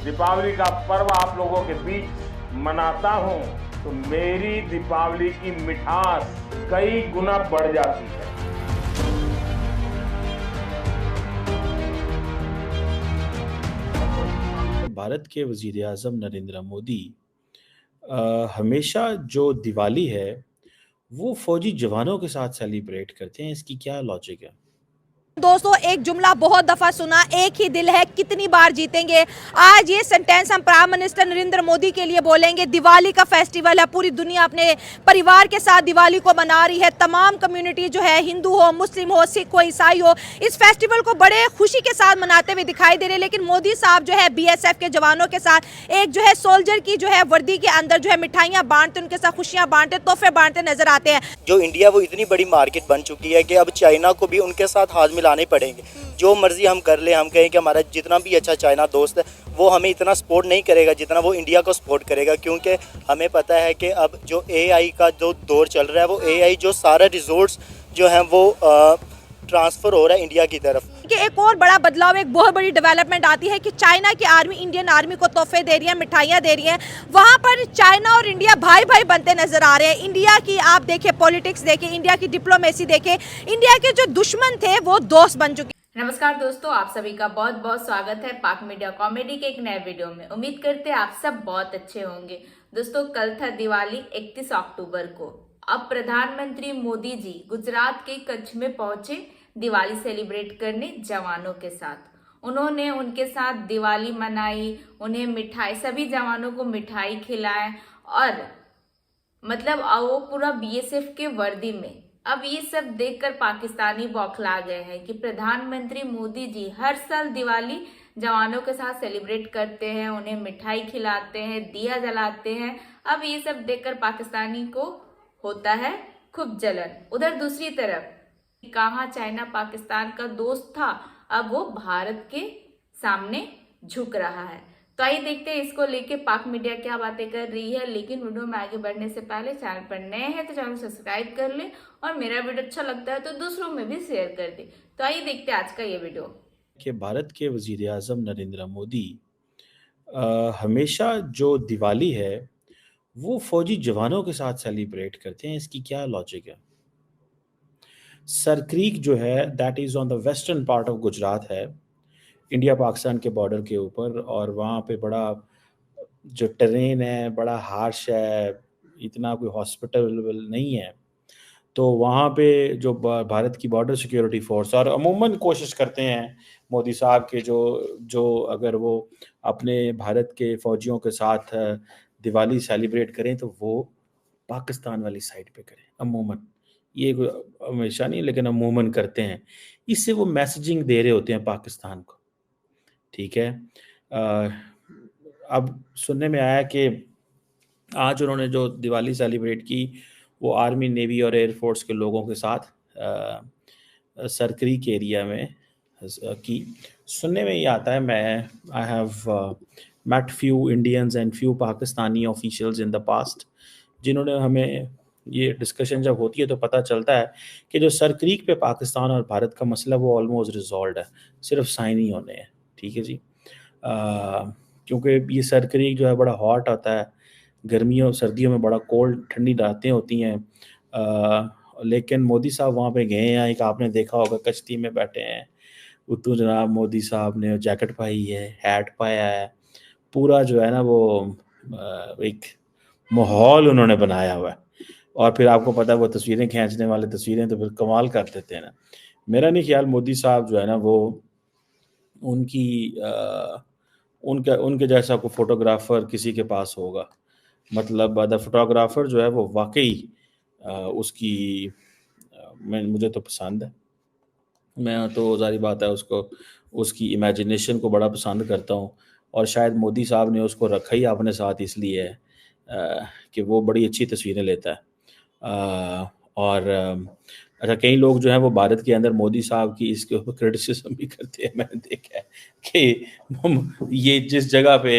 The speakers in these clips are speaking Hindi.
दीपावली का पर्व आप लोगों के बीच मनाता हूं तो मेरी दीपावली की मिठास कई गुना बढ़ जाती है। भारत के वज़ीर आज़म नरेंद्र मोदी हमेशा जो दिवाली है, वो फ़ौजी जवानों के साथ सेलिब्रेट करते हैं, इसकी क्या लॉजिक है? दोस्तों एक जुमला बहुत दफा सुना, एक ही दिल है कितनी बार जीतेंगे। आज ये सेंटेंस हम प्राइम मिनिस्टर नरेंद्र मोदी के लिए बोलेंगे। दिवाली का फेस्टिवल है, पूरी दुनिया अपने परिवार के साथ दिवाली को मना रही है। तमाम कम्युनिटी जो है, हिंदू हो, मुस्लिम हो, सिख हो, ईसाई हो, इस फेस्टिवल को बड़े खुशी के साथ मनाते हुए दिखाई दे रहे हैं। लेकिन मोदी साहब जो है बीएसएफ के जवानों के साथ एक जो है सोल्जर की जो है वर्दी के अंदर जो है मिठाइयाँ बांटते, उनके साथ खुशियाँ बांटते, तोहफे बांटते नजर आते हैं। जो इंडिया वो इतनी बड़ी मार्केट बन चुकी है कि अब चाइना को भी उनके साथ हाथ मिलाने पड़ेंगे। जो मर्जी हम कर लें, हम कहें कि हमारा जितना भी अच्छा चाइना दोस्त है वो हमें इतना सपोर्ट नहीं करेगा जितना वो इंडिया को सपोर्ट करेगा, क्योंकि हमें पता है कि अब जो एआई का जो दौर चल रहा है, वो एआई जो सारा रिजोर्ट्स जो हैं वो ट्रांसफ़र हो रहा है इंडिया की तरफ। कि एक और बड़ा बदलाव, एक बहुत बड़ी डेवलपमेंट आती है कि चाइना की आर्मी इंडियन आर्मी को तोहफे दे रही है, मिठाइयाँ दे रही हैं। वहाँ पर चाइना और इंडिया भाई भाई बनते नजर आ रहे हैं। इंडिया की आप देखें पॉलिटिक्स देखें, इंडिया की डिप्लोमेसी देखें, इंडिया के जो दुश्मन थे वो दोस्त बन चुके। नमस्कार दोस्तों, आप सभी का बहुत बहुत स्वागत है पाक मीडिया कॉमेडी के एक नए वीडियो में। उम्मीद करते हैं आप सब बहुत अच्छे होंगे। दोस्तों कल था दिवाली 31 अक्टूबर को। अब प्रधानमंत्री मोदी जी गुजरात के कच्छ में पहुंचे दिवाली सेलिब्रेट करने जवानों के साथ। उन्होंने उनके साथ दिवाली मनाई, उन्हें मिठाई, सभी जवानों को मिठाई खिलाए और मतलब वो पूरा बीएसएफ के वर्दी में। अब ये सब देखकर पाकिस्तानी बौखला गए हैं कि प्रधानमंत्री मोदी जी हर साल दिवाली जवानों के साथ सेलिब्रेट करते हैं, उन्हें मिठाई खिलाते हैं, दिया जलाते हैं। अब ये सब देखकर पाकिस्तानी को होता है खूब जलन। उधर दूसरी तरफ कहाँ चाइना पाकिस्तान का दोस्त था, अब वो भारत के सामने झुक रहा है। तो आइए देखते हैं इसको लेके पाक मीडिया क्या बातें कर रही है। लेकिन वीडियो में आगे बढ़ने से पहले चैनल पर नए हैं तो चैनल सब्सक्राइब कर ले और मेरा वीडियो अच्छा लगता है तो दूसरों में भी शेयर कर दे। तो आइए देखते हैं आज का ये वीडियो। कि भारत के वज़ीर आज़म नरेंद्र मोदी हमेशा जो दिवाली है, वो फ़ौजी जवानों के साथ सेलिब्रेट करते हैं, इसकी क्या लॉजिक है? सर क्रीक जो है that is on the western part of Gujarat है, इंडिया पाकिस्तान के बॉर्डर के ऊपर, और वहाँ पे बड़ा जो टेरेन है बड़ा हार्श है, इतना कोई हॉस्पिटल नहीं है। तो वहाँ पे जो भारत की बॉर्डर सिक्योरिटी फोर्स और अमूमन कोशिश करते हैं मोदी साहब के जो जो अगर वो अपने भारत के फौजियों के साथ दिवाली सेलिब्रेट करें तो वो पाकिस्तान वाली साइड पे करें अमूमन। ये कोई हमेशा नहीं लेकिन अमूमन करते हैं। इससे वो मैसेजिंग दे रहे होते हैं पाकिस्तान को, ठीक है। अ, अब सुनने में आया कि आज उन्होंने जो दिवाली सेलिब्रेट की वो आर्मी, नेवी और एयरफोर्स के लोगों के साथ सरक्रीक एरिया में की। सुनने में ये आता है, मैं I have met few Indians and few Pakistani officials in the past, जिन्होंने हमें ये डिस्कशन जब होती है तो पता चलता है कि जो सरक्रीक पे पाकिस्तान और भारत का मसला वो ऑलमोस्ट रिजॉल्व है, सिर्फ साइन ही होने हैं, ठीक है जी। क्योंकि ये सरक्रीक जो है बड़ा हॉट होता है, गर्मियों सर्दियों में बड़ा कोल्ड ठंडी रातें होती हैं। लेकिन मोदी साहब वहाँ पे गए हैं, एक आपने देखा होगा कश्ती में बैठे हैं, उत्तू जनाब मोदी साहब ने जैकेट पाई है, हैट पाया है, पूरा जो है ना वो एक माहौल उन्होंने बनाया हुआ है। और फिर आपको पता है वो तस्वीरें खींचने वाले तस्वीरें तो फिर कमाल कर देते हैं ना। मेरा नहीं ख्याल मोदी साहब जो है ना वो उनकी उनके उनके जैसा कोई फोटोग्राफर किसी के पास होगा। मतलब द फोटोग्राफर जो है वो वाकई उसकी मुझे तो पसंद है। मैं तो ज़ाहिर बात है उसको, उसकी इमेजिनेशन को बड़ा पसंद करता हूँ, और शायद मोदी साहब ने उसको रखा ही अपने साथ इसलिए है कि वो बड़ी अच्छी तस्वीरें लेता है। और अच्छा, कई लोग जो हैं वो भारत के अंदर मोदी साहब की इसके ऊपर क्रिटिसिज्म भी करते हैं। मैंने देखा है कि ये जिस जगह पे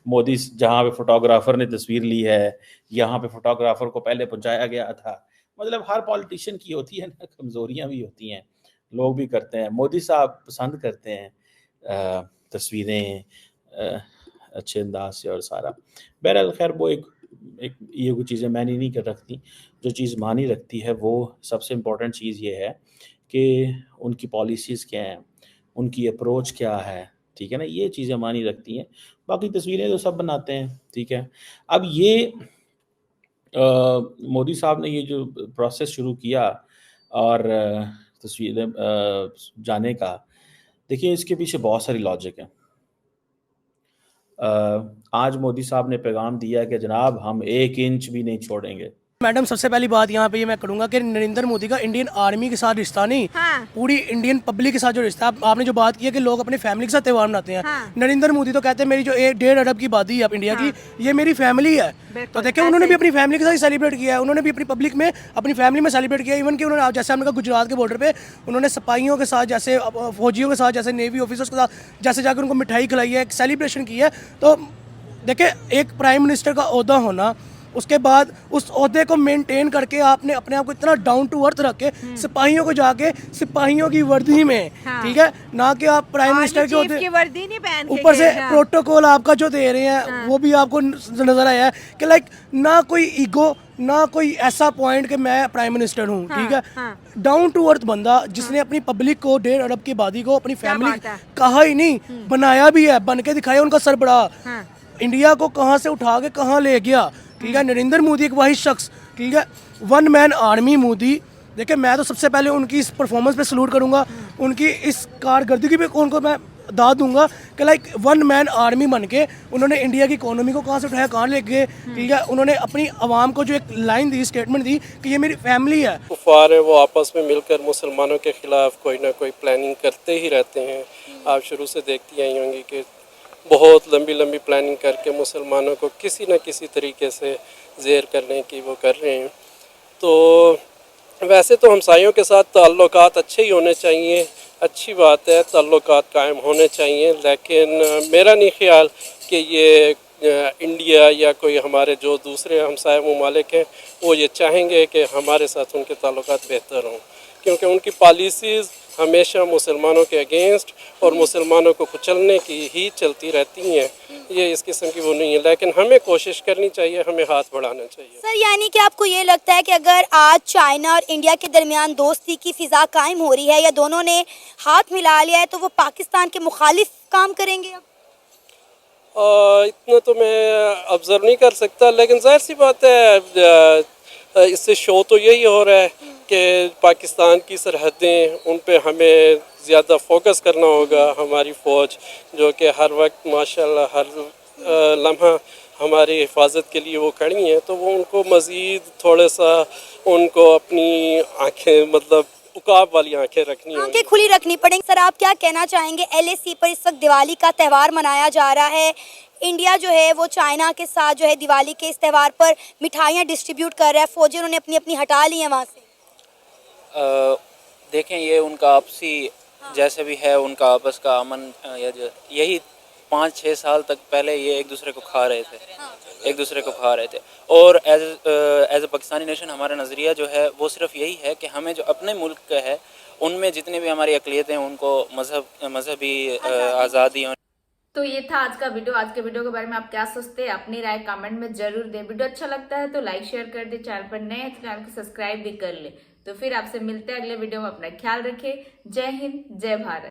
मोदी जहाँ पे फोटोग्राफर ने तस्वीर ली है, यहाँ पे फोटोग्राफर को पहले पहुँचाया गया था। मतलब हर पॉलिटिशियन की होती है ना, कमज़ोरियाँ भी होती हैं, लोग भी करते हैं। मोदी साहब पसंद करते हैं तस्वीरें अच्छे अंदाज से और सारा। बहरहाल खैर वो एक ये कोई चीज़ें मायने नहीं कर रखती। जो चीज़ मानी रखती है वो सबसे इम्पोर्टेंट चीज़ ये है कि उनकी पॉलिसीज़ क्या हैं, उनकी अप्रोच क्या है, ठीक है ना? ये चीज़ें मानी रखती हैं। बाकी तस्वीरें तो सब बनाते हैं, ठीक है? अब ये मोदी साहब ने ये जो प्रोसेस शुरू किया और तस्वीरें जाने का, देखिए इसके पीछे बहुत सारी लॉजिक है। आज मोदी साहब ने पैगाम दिया कि जनाब हम 1 इंच भी नहीं छोड़ेंगे। मैडम सबसे पहली बात यहाँ पे ये मैं करूँगा कि नरेंद्र मोदी का इंडियन आर्मी के साथ रिश्ता नहीं, हाँ। पूरी इंडियन पब्लिक के साथ जो रिश्ता है। आपने जो बात की है कि लोग अपनी फैमिली के साथ त्यौहार मनाते हैं, हाँ। नरेंद्र मोदी तो कहते हैं मेरी जो 1.5 अरब की आबादी है आप इंडिया की, ये मेरी फैमिली है। बिल्कुल, तो देखिए उन्होंने भी अपनी फैमिली के साथ सेलिब्रेट किया है, उन्होंने भी अपनी पब्लिक में अपनी फैमिली में सेलिब्रेट किया। इवन कि उन्होंने जैसे हमने कहा गुजरात के बॉर्डर पे उन्होंने सिपाहियों के साथ, जैसे फौजियों के साथ, जैसे नेवी ऑफिसर्स के साथ जैसे जाकर उनको मिठाई खिलाई है, एक सेलिब्रेशन की है। तो देखिए एक प्राइम मिनिस्टर का ओहदा होना, उसके बाद उस ओहदे को मेंटेन करके आपने अपने आप को इतना डाउन टू अर्थ रख के सिपाहियों को जाके सिपाहियों की वर्दी में, हाँ। ठीक है ना, कि आप प्राइम मिनिस्टर के चीफ ओहदे की वर्दी नहीं पहन के ऊपर से गए, हाँ। प्रोटोकॉल आपका जो दे रहे हैं वो भी आपको नजर आया है कि लाइक ना कोई ईगो, ना कोई ऐसा पॉइंट कि मैं प्राइम मिनिस्टर हूँ, ठीक है, डाउन टू अर्थ बंदा जिसने अपनी पब्लिक को 1.5 अरब की आबादी को अपनी फैमिली बात है। कहा ही नहीं, बनाया भी है, बन के दिखाया उनका सरबराह। हाँ। इंडिया को कहाँ से उठा के कहाँ ले गया, ठीक है। नरेंद्र मोदी एक वाहिद शख्स, ठीक है, 1 मैन आर्मी मोदी। देखिए मैं तो सबसे पहले उनकी इस परफॉर्मेंस पे सलूट करूंगा, उनकी इस कारकर्दगी पे उनको मैं दाद दूंगा कि लाइक 1 मैन आर्मी बन के उन्होंने इंडिया की इकोनॉमी को कहाँ से उठाया, कहाँ ले गए, ठीक है। उन्होंने अपनी आवाम को जो एक लाइन दी, स्टेटमेंट दी कि ये मेरी फैमिली है। कुफार है वो आपस में मिलकर मुसलमानों के खिलाफ कोई ना कोई प्लानिंग करते ही रहते हैं। आप शुरू से देखती आई होंगी कि बहुत लंबी लंबी प्लानिंग करके मुसलमानों को किसी न किसी तरीके से ज़ेर करने की वो कर रहे हैं। तो वैसे तो हमसायों के साथ ताल्लुकात अच्छे ही होने चाहिए, अच्छी बात है, ताल्लुकात कायम होने चाहिए, लेकिन मेरा नहीं ख्याल कि ये इंडिया या कोई हमारे जो दूसरे हमसाया ममालिक हैं वो ये चाहेंगे कि हमारे साथ उनके ताल्लुकात बेहतर हों, क्योंकि उनकी पॉलिसीज़ हमेशा मुसलमानों के अगेंस्ट और मुसलमानों को कुचलने की ही चलती रहती हैं। ये इस किस्म की वो नहीं है, लेकिन हमें कोशिश करनी चाहिए, हमें हाथ बढ़ाना चाहिए। सर यानी कि आपको ये लगता है कि अगर आज चाइना और इंडिया के दरमियान दोस्ती की फ़िज़ा कायम हो रही है या दोनों ने हाथ मिला लिया है तो वो पाकिस्तान के मुखालिफ काम करेंगे? इतना तो मैं ऑब्ज़र्व नहीं कर सकता, लेकिन जाहिर सी बात है इससे शो तो यही हो रहा है कि पाकिस्तान की सरहदें उन पे हमें ज़्यादा फोकस करना होगा। हमारी फ़ौज जो कि हर वक्त माशाल्लाह हर लम्हा हमारी हिफाजत के लिए वो खड़ी हैं, तो वो उनको मज़ीद थोड़ा सा उनको अपनी आँखें मतलब उकाब वाली आँखें रखनी होंगी, आँखें खुली रखनी पड़ेंगी। सर आप क्या कहना चाहेंगे, LAC पर इस वक्त दिवाली का त्यौहार मनाया जा रहा है, इंडिया जो है वो चाइना के साथ जो है दिवाली के इस त्यौहार पर मिठाइयाँ डिस्ट्रीब्यूट कर रहा है, फ़ौजी उन्होंने अपनी अपनी हटा ली हैं वहाँ से। देखें ये उनका आपसी जैसे भी है उनका आपस का अमन, यही 5-6 साल तक पहले ये एक दूसरे को खा रहे थे, और एज ए पाकिस्तानी नेशन हमारा नज़रिया जो है वो सिर्फ यही है कि हमें जो अपने मुल्क का है उनमें जितनी भी हमारी अक़लियतें हैं उनको मजहबी आज़ादी। तो ये था आज का वीडियो। आज के वीडियो के बारे में आप क्या सोचते हैं, अपनी राय कमेंट में जरूर दें। वीडियो अच्छा लगता है तो लाइक शेयर कर दे, चैनल पर नए हैं तो चैनल को सब्सक्राइब भी कर ले। तो फिर आपसे मिलते हैं अगले वीडियो में, अपना ख्याल रखें। जय हिंद, जय भारत।